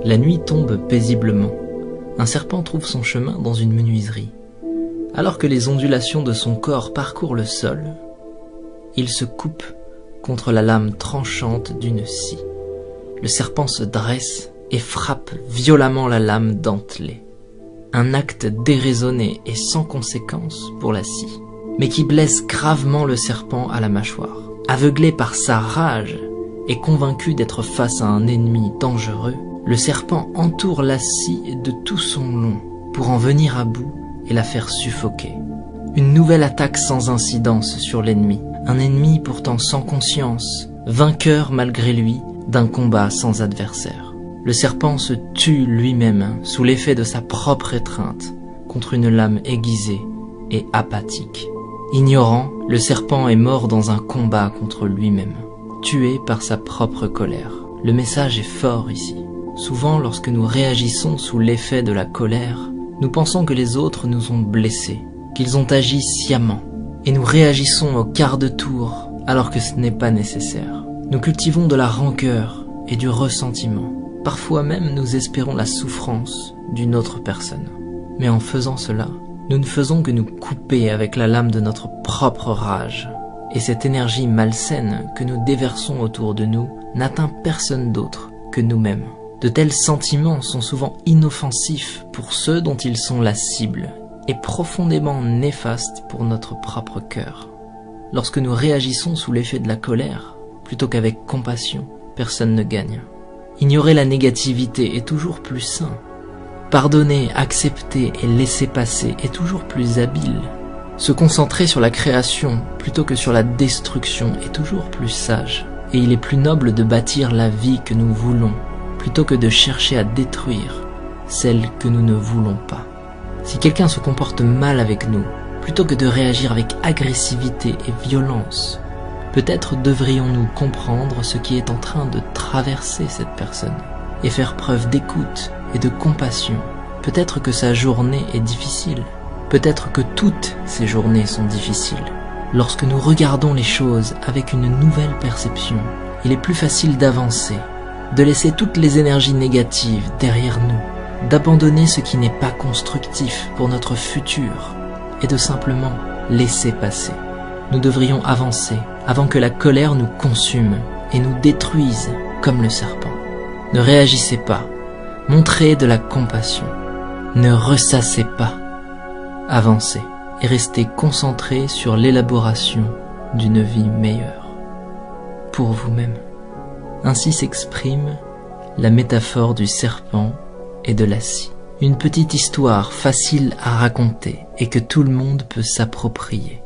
La nuit tombe paisiblement. Un serpent trouve son chemin dans une menuiserie. Alors que les ondulations de son corps parcourent le sol, il se coupe contre la lame tranchante d'une scie. Le serpent se dresse et frappe violemment la lame dentelée. Un acte déraisonné et sans conséquence pour la scie, mais qui blesse gravement le serpent à la mâchoire. Aveuglé par sa rage et convaincu d'être face à un ennemi dangereux, le serpent entoure la scie de tout son long pour en venir à bout et la faire suffoquer. Une nouvelle attaque sans incidence sur l'ennemi, un ennemi pourtant sans conscience, vainqueur malgré lui d'un combat sans adversaire. Le serpent se tue lui-même sous l'effet de sa propre étreinte contre une lame aiguisée et apathique. Ignorant, le serpent est mort dans un combat contre lui-même, tué par sa propre colère. Le message est fort ici. Souvent, lorsque nous réagissons sous l'effet de la colère, nous pensons que les autres nous ont blessés, qu'ils ont agi sciemment, et nous réagissons au quart de tour alors que ce n'est pas nécessaire. Nous cultivons de la rancœur et du ressentiment. Parfois même nous espérons la souffrance d'une autre personne. Mais en faisant cela, nous ne faisons que nous couper avec la lame de notre propre rage. Et cette énergie malsaine que nous déversons autour de nous n'atteint personne d'autre que nous-mêmes. De tels sentiments sont souvent inoffensifs pour ceux dont ils sont la cible et profondément néfastes pour notre propre cœur. Lorsque nous réagissons sous l'effet de la colère, plutôt qu'avec compassion, personne ne gagne. Ignorer la négativité est toujours plus sain. Pardonner, accepter et laisser passer est toujours plus habile. Se concentrer sur la création plutôt que sur la destruction est toujours plus sage. Et il est plus noble de bâtir la vie que nous voulons, plutôt que de chercher à détruire celle que nous ne voulons pas. Si quelqu'un se comporte mal avec nous, plutôt que de réagir avec agressivité et violence, peut-être devrions-nous comprendre ce qui est en train de traverser cette personne et faire preuve d'écoute et de compassion. Peut-être que sa journée est difficile. Peut-être que toutes ces journées sont difficiles. Lorsque nous regardons les choses avec une nouvelle perception, il est plus facile d'avancer, de laisser toutes les énergies négatives derrière nous, d'abandonner ce qui n'est pas constructif pour notre futur et de simplement laisser passer. Nous devrions avancer avant que la colère nous consume et nous détruise comme le serpent. Ne réagissez pas, montrez de la compassion, ne ressassez pas, avancez et restez concentrés sur l'élaboration d'une vie meilleure, pour vous-même. Ainsi s'exprime la métaphore du serpent et de la scie. Une petite histoire facile à raconter et que tout le monde peut s'approprier.